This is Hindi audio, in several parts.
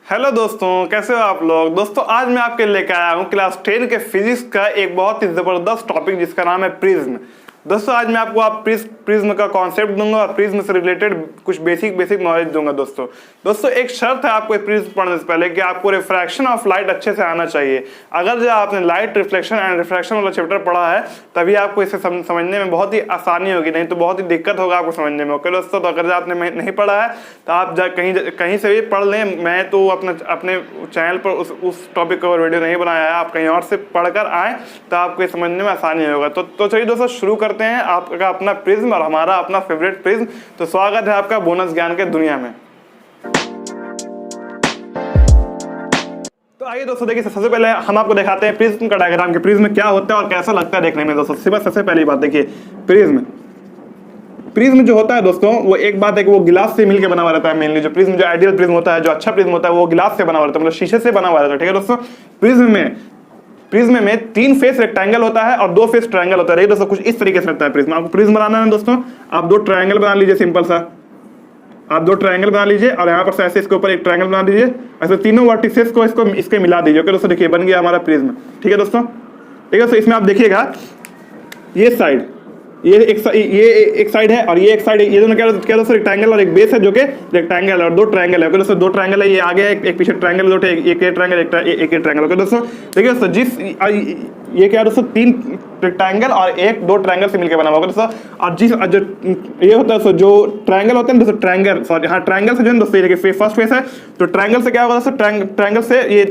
हेलो दोस्तों, कैसे हो आप लोग। दोस्तों आज मैं आपके लेकर आया हूँ क्लास 10 के फिजिक्स का एक बहुत ही जबरदस्त टॉपिक जिसका नाम है प्रिज्म। दोस्तों आज मैं आपको प्रिज्म का कॉन्सेप्ट दूंगा और प्रिज्म से रिलेटेड कुछ बेसिक नॉलेज दूंगा। दोस्तों एक शर्त है आपको प्रिज्म पढ़ने से पहले कि आपको रिफ्रैक्शन ऑफ लाइट अच्छे से आना चाहिए। अगर जो आपने लाइट रिफ्लेक्शन एंड रिफ्रैक्शन वाला चैप्टर पढ़ा है तभी आपको इसे समझने में बहुत ही आसानी होगी, नहीं तो बहुत ही दिक्कत होगा आपको समझने में। ओके दोस्तों, तो अगर आपने नहीं पढ़ा है तो आप कहीं से भी पढ़ लें। मैं तो अपने चैनल पर उस टॉपिक का वीडियो नहीं बनाया है, आप कहीं और से पढ़कर आए तो आपको ये समझने में आसानी होगा। तो चलिए दोस्तों शुरू करते हैं आपका अपना प्रिज्म और हमारा अपना फेवरेट प्रिज्म। तो स्वागत है आपका बोनस ज्ञान के दुनिया में। तो आइए दोस्तों देखिए, सबसे पहले हम आपको दिखाते हैं प्रिज्म का डायग्राम कि प्रिज्म क्या होता है और कैसा लगता है देखने में। दोस्तों सबसे पहली बात देखिए, प्रिज्म जो होता है दोस्तों वो एक बात है कि वो गिलास से मिलकर बना हुआ रहता है। मेनली जो प्रिज्म जो आइडियल प्रिज्म होता है, जो अच्छा प्रिज्म होता है, वो गिलास से बना हुआ रहता है, मतलब शीशे से बना हुआ रहता है। ठीक है दोस्तों, प्रिज्म में 3 फेस रेक्टेंगल होता है और 2 फेस ट्रायंगल होता है। दोस्तों कुछ इस तरीके से लगता है प्रिज्म। आपको प्रिज्म बनाना है दोस्तों, आप 2 ट्रायंगल बना लीजिए, सिंपल सा आप 2 ट्रायंगल बना लीजिए और यहाँ पर ऐसे इसके ऊपर एक ट्रायंगल बना दीजिए। ऐसे तीनों वर्टिसेस को इसके मिला दीजिए। ओके दोस्तों, देखिए बन गया हमारा प्रिज्म। ठीक है दोस्तों, ठीक है। तो इसमें आप देखिएगा ये साइड, ये एक साइड है और ये एक साइड है। ये दोनों क्या दोस्तों, रेक्टेंगल और एक बेस है जो कि रेक्टेंगल और 2 ट्रायंगल है। ओके दोस्तों, 2 ट्रायंगल है, ये आगे है एक पीछे ट्रायंगल, एक ट्रायंगल एक ट्रायंगल। ओके दोस्तों, देखिए दोस्तों ये क्या है दोस्तों, 3 रेक्टेंगल और 2 ट्रायंगल से मिलकर बना हुआ है दोस्तों। और जो ये होता है दोस्तों, जो ट्रायंगल होता है दोस्तों, ट्रायंगल ट्रायंगल से जो है दोस्तों, ये देखिए फर्स्ट फेस है, तो ट्रायंगल से क्या होगा दोस्तों, ट्रायंगल से ये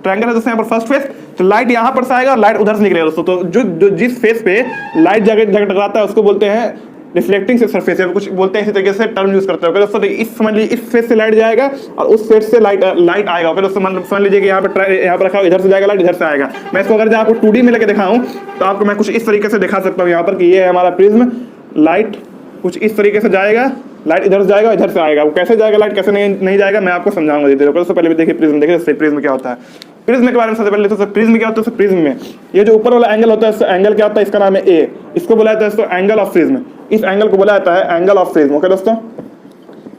ट्रायंगल है दोस्तों यहाँ पर फर्स्ट फेस, तो लाइट यहाँ पर से आएगा और लाइट उधर से निकलेगा दोस्तों। तो जो जिस फेस पे लाइट जाकर टकराता है उसको बोलते हैं रिफ्लेक्टिंग सरफेस, या कुछ बोलते हैं इसी तरीके से टर्म यूज करते हैं। दोस्तों समझ लीजिए इस फेस से लाइट जाएगा और उस फेस से लाइट आएगा। ओके दोस्तों, समझ लीजिए कि यहाँ पर रखा, इधर से जाएगा लाइट, इधर से आएगा। मैं इसको अगर आपको 2D में लेके दिखाऊं तो आपको मैं कुछ इस तरीके से दिखा सकता हूँ यहाँ पर कि ये है हमारा प्रिज्म। लाइट कुछ इस तरीके से जाएगा, लाइट इधर से जाएगा, इधर से आएगा। वो कैसे जाएगा, लाइट कैसे नहीं जाएगा, मैं आपको समझाऊंगा धीरे धीरे। दोस्तों पहले भी देखिए प्रिज्म, देखिए प्रिज्म क्या होता है। प्रिज्म के बारे में सबसे पहले दोस्तों, प्रिज्म क्या होता है। प्रिज्म में ये जो ऊपर वाला एंगल होता है, एंगल क्या होता है, इसका नाम है ए। इसको बोला जाता है दोस्तों एंगल ऑफ प्रिज्म। इस एंगल को बोला जाता है एंगल ऑफ प्रिज्म। ओके दोस्तों,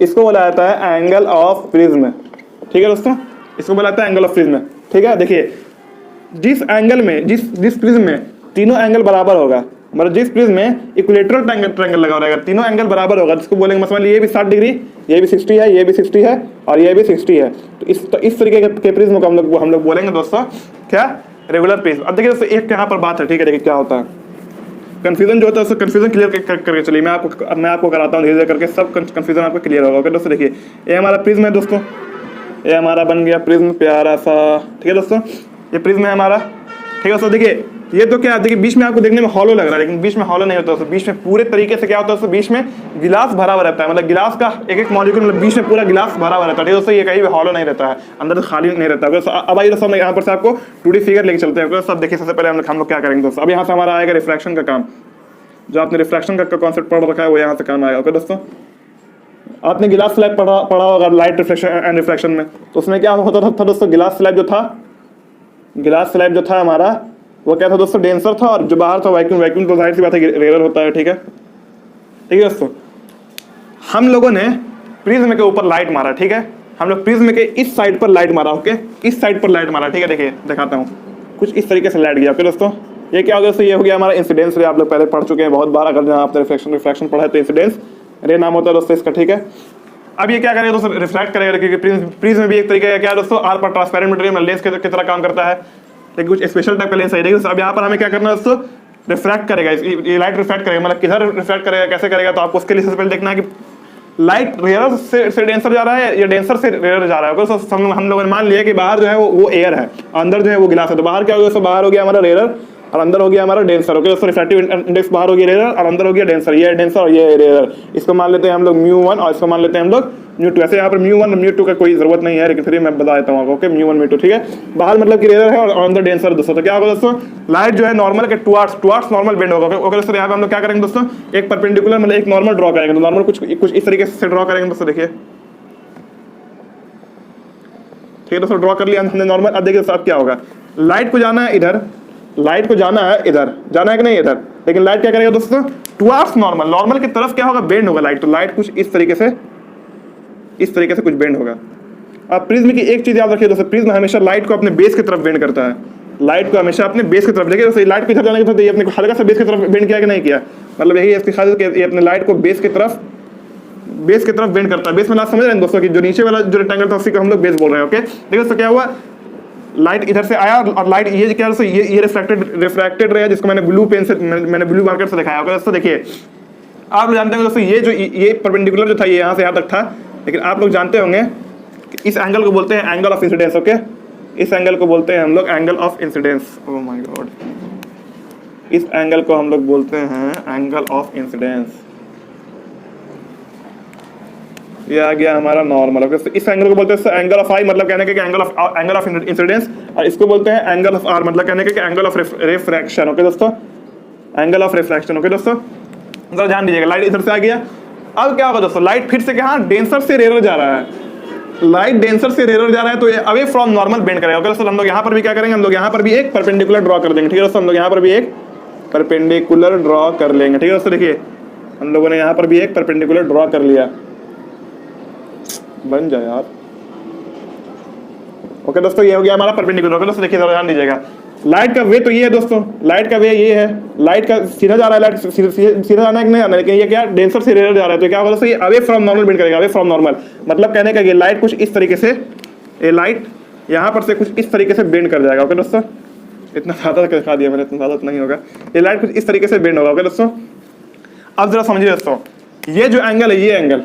इसको बोला जाता है एंगल ऑफ प्रिज्म। ठीक है दोस्तों, इसको बोला जाता है एंगल ऑफ प्रिज्म। ठीक है, देखिए जिस एंगल में जिस प्रिज्म में तीनों एंगल बराबर होगा, मतलब जिस प्रिज्म में इक्विलेटरल ट्रायंगल लगा रहेगा, तीनों एंगल बराबर होगा, जिसको बोलेंगे मतलब ये भी 60 डिग्री, ये भी 60 है, ये भी 60 है और ये भी 60 है। तो इस तरीके के प्रिज्म को हम लोग बोलेंगे दोस्तों क्या, रेगुलर प्रिज्म। अब देखिए दोस्तों एक यहाँ पर बात है, ठीक है, देखिए क्या होता है, कंफ्यूजन जो होता है उसको कंफ्यूजन क्लियर करके चलिए। मैं आपको कराता हूँ धीरे धीरे करके, सब कंफ्यूजन आपको क्लियर होगा। ओके दोस्तों, देखिए ये हमारा प्रिज्म है दोस्तों, ये हमारा बन गया प्रिज्म प्यारा सा। ठीक है दोस्तों, ये प्रिज्म है हमारा। ठीक है दोस्तों, देखिए ये तो क्या, देखिए बीच में आपको देखने में हॉलो लग रहा है, लेकिन बीच में हॉलो नहीं होता दोस्तों। बीच में पूरे तरीके से क्या होता है दोस्तों, बीच में गिलास भरा हुआ रहता है, मतलब गिलास का एक मॉलिक्यूल, मतलब बीच में पूरा गिलास भरा हुआ रहता है। दोस्तों ये कहीं भी हॉलो नहीं रहता है, अंदर तो खाली नहीं रहता है। अब आइए दोस्तों यहाँ पर से आपको 2D फिगर लेके चलते हैं। सब देखिए, सबसे पहले हम लोग क्या करेंगे दोस्तों, अब यहाँ से हमारा आएगा रिफ्रैक्शन का काम। जो आपने रिफ्रैक्शन का कॉन्सेप्ट पढ़ रखा है वो यहाँ से काम आएगा। ओके दोस्तों, आपने गिलास स्लैब पढ़ा होगा लाइट रिफ्लेक्शन एंड रिफ्रैक्शन में, तो उसमें क्या होता था दोस्तों, गिलास स्लैब जो था हमारा, वो क्या था दोस्तों, डेंसर था, और जो बाहर था वैक्यूम तो जाहिर सी बात है रेयर होता है। ठीक है दोस्तों, हम लोगों ने प्रिज्म के ऊपर लाइट मारा। ठीक है, हम लोग प्रिज्म के इस साइड पर लाइट मारा। ओके, इस साइड पर लाइट मारा। ठीक है, देखिए दिखाता हूँ, कुछ इस तरीके से लाइट गया। ओके दोस्तों, ये क्या हो गया दोस्तों, ये हो गया हमारा इंसिडेंस रे। आप लोग पहले पढ़ चुके हैं बहुत बार, अगर जहाँ आपने रिफ्रैक्शन पढ़ा है तो इंसिडेंस रे नाम होता है दोस्तों इसका। ठीक है, अब ये क्या करेगा दोस्तों, रिफ्रैक्ट करेगा, क्योंकि प्रिज्म भी एक तरीके का क्या दोस्तों, आर पर ट्रांसपेरेंट मटेरियल लेंस की तरह काम करता है, लेकिन कुछ स्पेशल टाइप का लेंस है। अब यहाँ पर हमें क्या करना है दोस्तों, रिफ्रैक्ट करेगा, ये लाइट रिफ्रैक्ट करेगा, मतलब किधर रिफ्रैक्ट करेगा, कैसे करेगा, तो आपको उसके लिए सबसे पहले देखना है कि लाइट रेयर से डेंसर जा रहा है या डेंसर से रेयर जा रहा है। तो हम लोगों ने मान लिया कि बाहर जो है वो एयर है, अंदर जो है वो गिलास है, तो बाहर क्या हो गया, बाहर हो गया हमारा रेयर और अंदर हो गया हमारा डेंसर। ओके दोस्तों, रिफ्रैक्टिव इंडेक्स बाहर हो गया रेयर और अंदर हो गया डेंसर, ये डेंसर और ये रेयर। इसको मान लेते हैं हम लोग μ1 और इसको मान लेते हैं हम लोग μ2। ऐसे यहाँ पर μ1 और μ2 का कोई जरूरत नहीं है, लेकिन फिर मैं बता देता हूँ आपको। ओके, μ1 μ2, ठीक है, बाहर मतलब कि रेयर है और अंदर डेंसर दोस्तों। तो क्या होगा दोस्तों, लाइट जो है नॉर्मल के टुवर्ड्स नॉर्मल बेंड होगा। ओके दोस्तों, यहाँ पे हम लोग क्या करेंगे दोस्तों, एक परपेंडिकुलर मतलब एक नॉर्मल ड्रॉ करेंगे। तो नॉर्मल कुछ इस तरीके से ड्रॉ करेंगे दोस्तों, देखिए। ठीक है दोस्तों, ड्रॉ कर लिया हमने नॉर्मल। अब देखिए साहब क्या होगा, लाइट को जाना है इधर, लाइट को जाना है इधर, जाना है कि नहीं इधर, लेकिन लाइट क्या करेगा दोस्तों, टुवर्ड्स नॉर्मल की तरफ क्या होगा, बेंड होगा लाइट। तो लाइट कुछ इस तरीके से कुछ बेंड होगा। अब प्रिज्म की एक चीज याद रखिए दोस्तों, प्रिज्म हमेशा लाइट को अपने बेस की तरफ बेंड करता है, लाइट को हमेशा अपने बेस की तरफ। देखिए दोस्तों लाइट की तरफ जाने के बाद ये अपने को हल्का सा बेस की तरफ बेंड किया कि नहीं किया, मतलब यही है इसकी खासियत कि ये अपने लाइट को बेस की तरफ बेंड करता है। बेस में आप समझ रहे हैं दोस्तों कि जो नीचे वाला जो रेक्टेंगल था उसी को हम लोग बेस बोल रहे हैं। ओके देखिए दोस्तों क्या हुआ, लाइट इधर से आया और लाइट ये क्या दोस्तों ये रिफ्रैक्टेड रहा, जिसको मैंने ब्लू पेन से मैंने ब्लू मार्कर से दिखाया। ओके दोस्तों देखिए आप लोग जानते हैं दोस्तों ये परपेंडिकुलर जो था ये यहाँ से यहाँ तक था, लेकिन आप लोग जानते होंगे कि इस एंगल को बोलते हैं एंगल ऑफ इंसिडेंस। ओके इस एंगल को बोलते हैं हम लोग angle of incidence. Oh my God, इस एंगल को हम लोग बोलते हैं एंगल ऑफ इंसिडेंस। ये आ गया हमारा नॉर्मल। ओके इस एंगल को बोलते हैं एंगल ऑफ आई, मतलब कहने के एंगल ऑफ इंसिडेंस, और इसको बोलते हैं एंगल ऑफ आर, मतलब कहने के एंगल ऑफ रिफ्रैक्शन। ओके दोस्तों एंगल ऑफ रिफ्रैक्शन। ओके दोस्तों जरा ध्यान दीजिएगा, लाइट इधर से आ गया, अब क्या होगा दोस्तों, लाइट फिर से क्या डेंसर से रेयर जा रहा है, लाइट डेंसर से रेयर जा रहा है तो ये अवे फ्रॉम नॉर्मल बेंड करेगा। ओके दोस्तों हम लोग यहाँ पर भी क्या करेंगे, हम लोग यहाँ पर भी एक परपेंडिकुलर ड्रॉ कर देंगे। ठीक है दोस्तों हम लोग यहाँ पर भी एक परपेंडिकुलर ड्रॉ कर लेंगे। ठीक है दोस्तों देखिए हम लोगों ने यहाँ पर भी एक परपेंडिकुलर ड्रॉ कर लिया, बन जाए यार। ओके दोस्तों ये हो गया हमारा परपेंडिकुलर। ओके दोस्तों देखिए जरा ध्यान दीजिएगा, लाइट का वे तो ये है दोस्तों, लाइट का वे ये है, लाइट का सीधा जा रहा है, लाइट सीधा जाना है कि नहीं आना, लेकिन ये क्या डेंसर से रेयर जा रहा है, तो क्या होगा दोस्तों ये अवे फ्रॉम नॉर्मल बेंड करेगा। अवे फ्रॉम नॉर्मल मतलब कहने का ये लाइट कुछ इस तरीके से, ये लाइट यहाँ पर से कुछ इस तरीके से बेंड कर जाएगा। ओके दोस्तों इतना ज़्यादा दिखा दिया मैंने, इतना ज़्यादा नहीं होगा, ये लाइट कुछ इस तरीके से बेंड होगा। ओके दोस्तों अब जरा समझिए दोस्तों, ये जो एंगल है, ये एंगल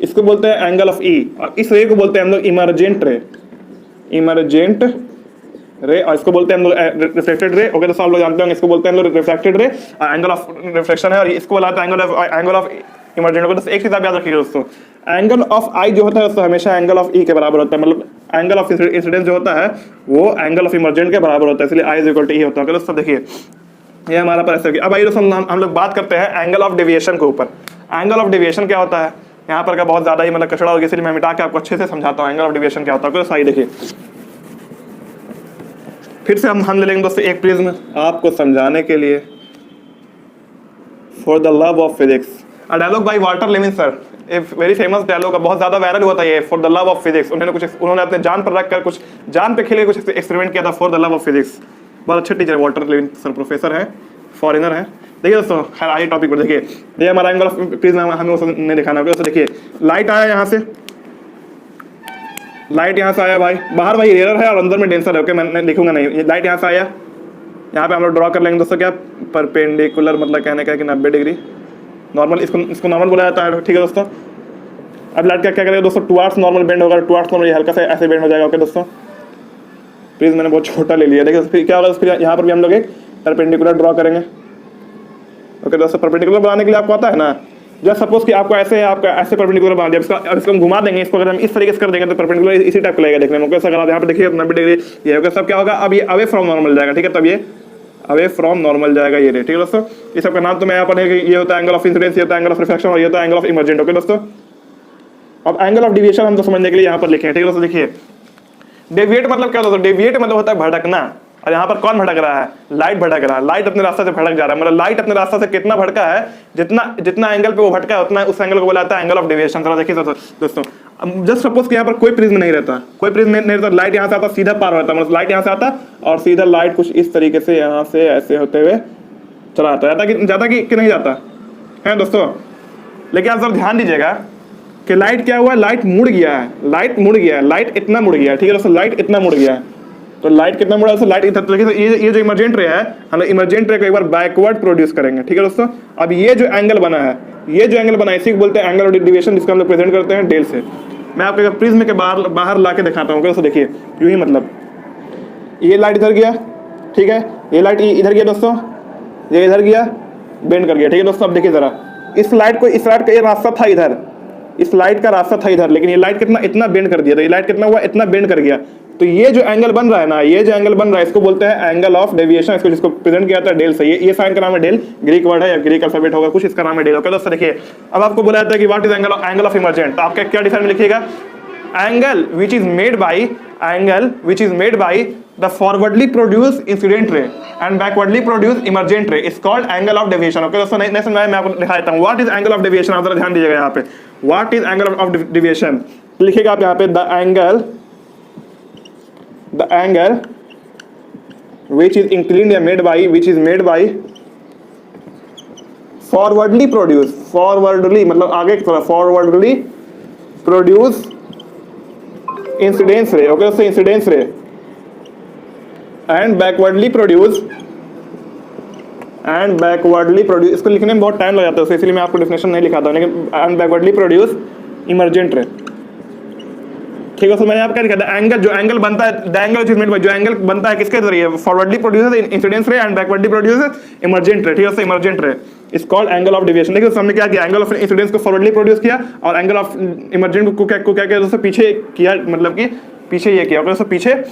इसको बोलते हैं एंगल ऑफ ई, और इस रे को बोलते हैं हम लोग इमरजेंट रे, इमरजेंट रे, और इसको बोलते हैं हम लोग रिफ्लेक्टेड रे। ओके दोस्तों आप लोग जानते होंगे इसको बोलते हैं हम लोग reflected ray, angle of reflection है, और इसको बोला जाता है एंगल ऑफ इमरजेंट। ओके दोस्तों एक चीज आप याद रखिएगा दोस्तों, एंगल ऑफ आई जो होता है दोस्तों हमेशा एंगल ऑफ ई के बराबर होता है, मतलब एंगल ऑफ इंसिडेंस जो होता है वो एंगल ऑफ इमरजेंट के बराबर होता है, इसलिए आई इज इक्वल टू ई होता है। ओके दोस्तों देखिए ये हमारा पर ऐसे। अब आइए दोस्तों हम लोग बात करते हैं एंगल ऑफ डेविएशन के ऊपर। एंगल ऑफ डेविएशन क्या होता है, यहाँ पर का बहुत ज्यादा ही मतलब कचड़ा हो गया, इसलिए मैं मिटा के आपको अच्छे से समझाता हूँ एंगल ऑफ डेविएशन क्या होता है। सही देखिए फिर से हम ले लेंगे दोस्तों एक प्रिज्म आपको समझाने के लिए, for the love of physics, a dialogue by Walter Lewin sir, एक वेरी फेमस डायलॉग, बहुत ज्यादा वायरल हुआ था ये, for the love of physics. उन्होंने अपने जान पर रखकर कुछ जान पे खेले कुछ एक्सपेरिमेंट किया था, for the love of physics. बहुत अच्छे teacher Walter Lewin sir, professor है, फॉरेनर है। देखिए दोस्तों खैर आइए टॉपिक पर, देखिए ये हमारा एंगल ऑफ प्रिज्म हमें वो नहीं दिखाना है। दोस्तों देखिए लाइट आया यहाँ से, लाइट यहाँ से आया भाई, बाहर भाई रेयर है और अंदर में डेंसर है। ओके मैं लिखूंगा नहीं, ये लाइट यहाँ से आया, यहाँ पे हम लोग ड्रॉ कर लेंगे दोस्तों क्या परपेंडिकुलर, मतलब कहने का कि 90 डिग्री नॉर्मल, इसको नॉर्मल बोला जाता है। ठीक है दोस्तों अब लाइट क्या करेगा दोस्तों, टुवार्ड्स नॉर्मल बेंड होगा, टुवार्ड्स नॉर्मल हल्का सा ऐसे बेंड हो जाएगा। ओके दोस्तों प्लीज मैंने बहुत छोटा ले लिया, देखिए फिर क्या होगा, फिर यहाँ पर भी हम लोग एक परपेंडिकुलर ड्रॉ करेंगे। ओके दोस्तों परपेंडिकुलर बनाने के लिए आपको आता है ना, जब सपोज कि आपको ऐसे परपेंडिकुलर बना दिया, इसको हम घुमा देंगे, इसको अगर हम इस तरीके से कर देंगे तो परपेंडिकुलर इसी टाइप का लगेगा देखने में। कैसा करा यहाँ पे देखिए 90 डिग्री ये होगा, सब क्या होगा अब ये अवे फ्रॉम नॉर्मल जाएगा। ठीक है तब ये अवे फ्रॉम नॉर्मल जाएगा ये रे। ठीक है दोस्तों इस सब का नाम तो मैं यहाँ पर ये होता है एंगल ऑफ इंसिडेंस, ये होता है एंगल ऑफ रिफ्लेक्शन, और ये होता है एंगल ऑफ इमरजेंट। ओके दोस्तों अब एंगल ऑफ डिविएशन हम तो समझने के लिए यहाँ पर लिखे। ठीक है दोस्तों देखिए डेविएट मतलब क्या दोस्तों, डेविएट मतलब होता है भटकना, और यहाँ पर कौन भटक रहा है, लाइट भटक रहा है, लाइट अपने रास्ते से भटक जा रहा है, मतलब लाइट अपने रास्ते से कितना भटका है, जितना एंगल पे वो भटका है उतना उस एंगल को बोला जाता है एंगल ऑफ डेविएशन। जरा देखिए दोस्तों जस्ट सपोज कि यहाँ पर कोई प्रिज्म नहीं रहता, कोई प्रिज्म नहीं रहता, लाइट यहाँ से आता सीधा पार होता है, मतलब लाइट यहाँ से आता और सीधा लाइट कुछ इस तरीके से यहाँ से ऐसे होते हुए चला आता है, जाता कि नहीं जाता है दोस्तों। लेकिन आप जरा ध्यान दीजिएगा कि लाइट क्या हुआ, लाइट मुड़ गया है, लाइट मुड़ गया है, लाइट इतना मुड़ गया है। ठीक है दोस्तों लाइट इतना मुड़ गया है, तो लाइट कितना मुड़ा है, लाइट इधर ये जो इमरजेंट रे है, हम लोग इमरजेंट रे को एक बार बैकवर्ड प्रोड्यूस करेंगे। ठीक है दोस्तों अब ये जो एंगल बना है, ये जो एंगल बना है इसी को बोलते हैं एंगल ऑफ डेविएशन, जिसको हम लोग प्रेजेंट करते हैं डेल से। मैं आपको प्रिज्म के बाहर ला के दिखाता हूँ। दोस्तों देखिए यूं ही, मतलब ये लाइट इधर गया, ठीक है, ये लाइट इधर गया दोस्तों, ये इधर गया बेंड कर गया। ठीक है दोस्तों अब देखिए जरा इस लाइट का ये रास्ता था इधर, इस लाइट का रास्ता था इधर, लेकिन ये लाइट कितना इतना बेंड कर दिया, तो ये लाइट कितना हुआ इतना बेंड कर गया, तो ये जो एंगल बन रहा है ना, ये जो एंगल बन रहा है इसको बोलते हैं एंगल ऑफ डेविएशन, इसको जिसको प्रेजेंट किया था डेल से। ये साइन का नाम है डेल, ग्रीक वर्ड है या ग्रीक अल्फाबेट होगा कुछ, इसका नाम है डेल। ओके दोस्तों देखिए अब आपको बोला जाता है कि what is angle of emergent, तो आपका क्या डिफाइन में लिखिएगा, angle which is made by the forwardly produced incident ray and backwardly produced emergent ray is called angle of deviation। Okay दोस्तों नेक्स्ट मैं आपको दिखा देता हूँ what is angle of deviation. आप जरा ध्यान दीजिएगा यहाँ पे, what is angle of deviation, तो लिखिएगा आप यहाँ पे the angle which is inclined या made by, which is made by forwardly produce, forwardly मतलब आगे की तरफ, forwardly produce incidence ray, okay दोस्तों, incidence ray and backwardly produce इसको लिखने में बहुत टाइम लग जाता है, इसलिए मैं आपको डेफिनेशन नहीं लिखाता हूँ, लेकिन and backwardly produce emergent ray. ठीक है, तो मैंने आपका लिखा था एंगल, जो एंगल बनता है, the angle is made by, जो एंगल बनता है किसके जरिए, forwardly produce incidence ray and backwardly produce emergent ray. ठीक है, emergent ray is called angle of deviation. देखिए हमने क्या किया, एंगल ऑफ इंसिडेंस को फॉरवर्डली प्रोड्यूस किया और एंगल ऑफ इमरजेंट को क्या किया दोस्तों, पीछे किया, मतलब कि पीछे ये किया, दोस्तों पीछे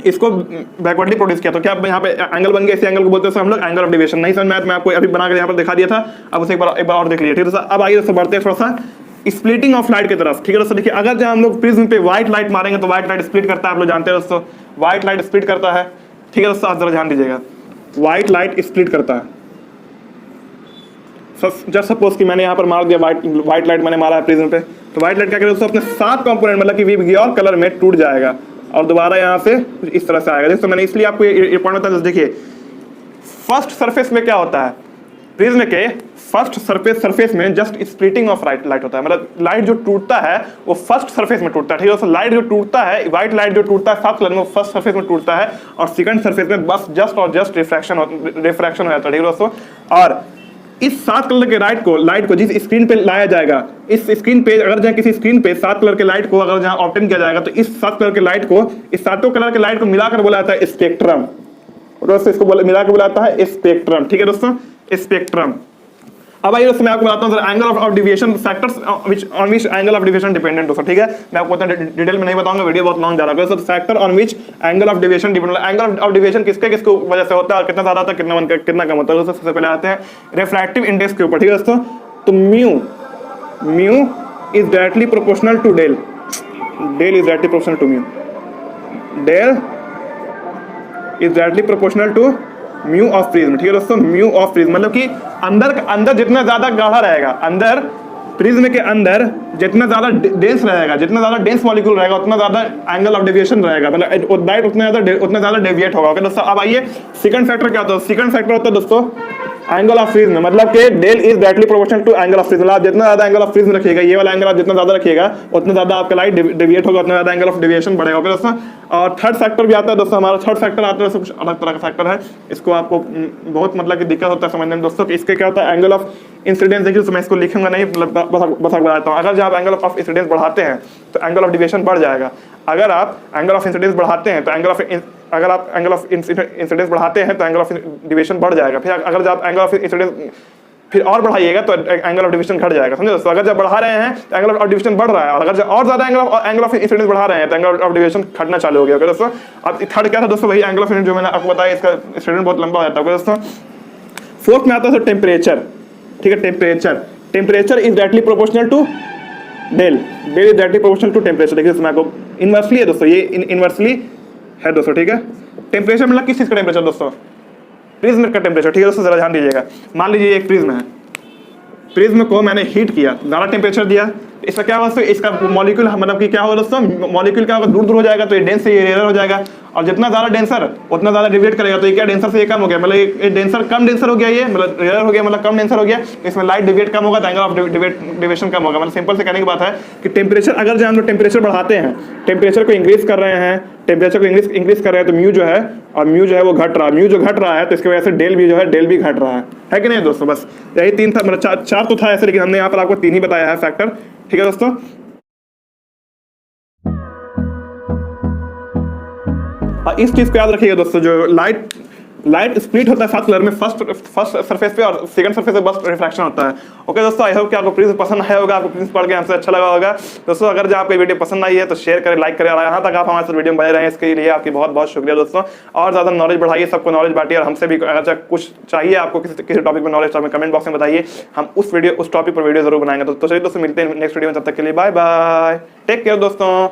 इसको बैकवर्डली प्रोड्यूस किया। तो क्या यहाँ पे एंगल बन गया, इसी एंगल को बोलते हैं हम लोग एंगल ऑफ डेविएशन। नहीं समझ में आया तो मैं आपको अभी बनाकर यहाँ पर दिखा दिया था, अब उसे एक बार और देख लीजिए। ठीक है दोस्तों, अब आइए दोस्तों बढ़ते हैं थोड़ा सा स्प्लिटिंग ऑफ लाइट की तरफ। ठीक है दोस्तों, देखिए अगर जब हम लोग प्रिज्म पे व्हाइट लाइट मारेंगे तो व्हाइट लाइट स्प्लिट करता है, आप लोग जानते हैं दोस्तों, व्हाइट लाइट स्प्लिट करता है। ठीक है दोस्तों, आप जरा ध्यान दीजिएगा, व्हाइट लाइट स्प्लिट करता है। जस्ट सपोज कि मैंने यहाँ पर मार दिया व्हाइट लाइट मैंने मारा है प्रिज्म पे, तो व्हाइट लाइट क्या करेगा दोस्तों, अपने 7 कंपोनेंट मतलब कि विबग्योर और कलर में टूट जाएगा और दोबारा यहाँ से कुछ इस तरह से आएगा। दोस्तों मैंने इसलिए आपको ये पॉइंट बताया, देखिए फर्स्ट सरफेस में क्या होता है, प्रिज्म के फर्स्ट सरफेस में जस्ट स्प्लिटिंग ऑफ लाइट होता है, मतलब लाइट जो टूटता है वो फर्स्ट सरफेस में टूटता है। ठीक है दोस्तों, लाइट जो टूटता है, व्हाइट लाइट जो टूटता है 7 कलर में, वो फर्स्ट सरफेस में टूटता है और सेकंड सरफेस में बस जस्ट रिफ्रैक्शन हो जाता है। ठीक है दोस्तों, और इस 7 कलर के लाइट को जिस स्क्रीन पे लाया जाएगा, इस स्क्रीन पे अगर जहाँ किसी स्क्रीन पे 7 कलर के लाइट को अगर जहाँ ऑब्टेन किया जाएगा, तो इस 7 कलर के लाइट को, इस 7 कलर के लाइट को मिलाकर बोला जाता है स्पेक्ट्रम। दोस्तों इसको मिलाकर बोलाता है स्पेक्ट्रम। ठीक है दोस्तों, स्पेक्ट्रम। अब आइए दोस्तों मैं आपको बताता हूँ angle of deviation factors on which angle of deviation dependent दोस्तों। ठीक है, मैं आपको डिटेल में नहीं बताऊंगा, वीडियो बहुत लॉन्ग जा रहा है। Factor on which angle of deviation dependent, angle of deviation किसके वजह से होता है और कितना ज्यादा होता है, कितना कम होता है। दोस्तों सबसे पहले आते हैं रिफ्रैक्टिव इंडेक्स के ऊपर। ठीक है दोस्तों, तो mu is directly proportional to del is directly proportional to mu, del is directly proportional to mu of prism. ठीक है दोस्तों, म्यू ऑफ प्रिज्म मतलब कि अंदर जितना ज्यादा गाढ़ा रहेगा, अंदर प्रिज्म के अंदर जितना ज्यादा डेंस रहेगा, जितना ज्यादा डेंस मॉलिक्यूल रहेगा, उतना ज्यादा एंगल ऑफ डेविएशन रहेगा, मतलब लाइट उतना ज्यादा डेविएट होगा। ओके दोस्तों, अब आइए सेकंड फैक्टर क्या होता है। सेकंड फैक्टर होता है दोस्तों एंगल ऑफ प्रिज्म, मतलब कि del is directly proportional to angle of prism. आप जितना ज्यादा एंगल ऑफ प्रिज्म रखिएगा, ये वाला एंगल आप जितना ज्यादा रखिएगा, उतना ज्यादा आपका लाइट डेविएट होगा, उतना ज्यादा एंगल ऑफ डेविएशन बढ़ेगा। ओके दोस्तों, और थर्ड फैक्टर भी आता है दोस्तों, हमारा थर्ड फैक्टर आता है कुछ अलग तरह का फैक्टर है, इसको आपको बहुत मतलब कि दिक्कत होता है समझने में दोस्तों। इसके क्या होता है, एंगल ऑफ इंसिडेंस। देखिए तो मैं इसको लिखूंगा नहीं, बस बताता हूँ। अगर जब आप एंगल ऑफ इंसिडेंस बढ़ाते हैं तो एंगल ऑफ डेविएशन बढ़ जाएगा। अगर आप एंगल ऑफ इंसिडेंस बढ़ाते हैं तो अगर आप एंगल ऑफ इंसिडेंस बढ़ाते हैं तो एंगल ऑफ डेविएशन बढ़ जाएगा। फिर अगर जब एंगल ऑफ इंसिडेंस फिर और बढ़ाइएगा तो एंगल ऑफ डेविएशन घट जाएगा। समझे दोस्तों, अगर जब बढ़ा रहे हैं तो एंगल ऑफ डेविएशन बढ़ रहा है, और अगर जब और ज्यादा एंगल ऑफ इंसिडेंस बढ़ा रहे हैं तो एंगल ऑफ डेविएशन घटना चालू हो गया। दोस्तों अब थर्ड क्या था दोस्तों, वही एंगल ऑफ इंसिडेंस जो मैंने आपको बताया, इसका स्टेटमेंट बहुत लंबा हो जाता है दोस्तों। फोर्थ में आता है टेम्परेचर। ठीक है, temperature is directly proportional to del is directly proportional to temperature. देखिए इसमें आपको इनवर्सली है दोस्तों, ये इनवर्सली है दोस्तों। ठीक है, टेम्परेचर मतलब किस चीज का टेम्परेचर दोस्तों, प्रिज्म का टेम्परेचर। ठीक है दोस्तों, जरा ध्यान दीजिएगा। मान लीजिए एक प्रिज्म है, प्रिज्म को मैंने हीट किया, ज्यादा टेम्परेचर दिया, इसका क्या होगा, इसका मॉलिक्यूल मतलब कि क्या होगा दोस्तों, मॉलिक्यूल क्या होगा, दूर हो जाएगा, तो ये डेंस से ये रेयर हो जाएगा, और जितना ज्यादा डेंसर उतना ज्यादा डेविएट करेगा, तो ये क्या डेंसर से ये कम हो गया, मतलब ये डेंसर कम डेंसर हो गया, ये मतलब रेयर हो गया, मतलब कम डेंसर हो गया, इसमें लाइट डेविएट कम होगा तो एंगल ऑफ डेविएशन कम होगा। मतलब सिंपल से कहने की बात है कि टेम्परेचर, अगर जो हम लोग टेम्परेचर बढ़ाते हैं, टेम्परेचर को इंक्रीज कर रहे हैं, टेम्परेचर को इंक्रीज कर रहे हैं, तो म्यू जो है, और म्यू जो है वो घट रहा है, म्यू जो घट रहा है तो इसकी वजह से डेल भी जो है, डेल भी घट रहा है कि नहीं दोस्तों। बस यही 3 था, मतलब 4 तो था ऐसे, लेकिन हमने यहाँ पर आपको 3 ही बताया है फैक्टर। ठीक है दोस्तों, इस चीज को याद रखिएगा दोस्तों, जो लाइट स्प्लिट होता है 7 कलर में, फर्स्ट सरफेस पे और सेकंड सरफेस पे बस रिफ्रैक्शन होता है। ओके दोस्तों, आई होप कि आपको प्रिज्म पसंद आया होगा, आपको प्रिज्म पढ़ के हमसे अच्छा लगा होगा। दोस्तों अगर जो आपको वीडियो पसंद आई है तो शेयर करें, लाइक करें, और यहाँ तक आप हमारे साथ वीडियो में बने रहे हैं, इसके लिए आपकी बहुत बहुत शुक्रिया दोस्तों। और ज्यादा नॉलेज बढ़ाइए, सबको नॉलेज बांटिए, और हमसे भी अगर कुछ चाहिए आपको किसी टॉपिक में नॉलेज, तो हमें कमेंट बॉक्स में बताइए, हम उस टॉपिक पर वीडियो जरूर बनाएंगे। तो चलिए दोस्तों, मिलते हैं नेक्स्ट वीडियो में, तब तक के लिए बाय बाय, टेक केयर दोस्तों।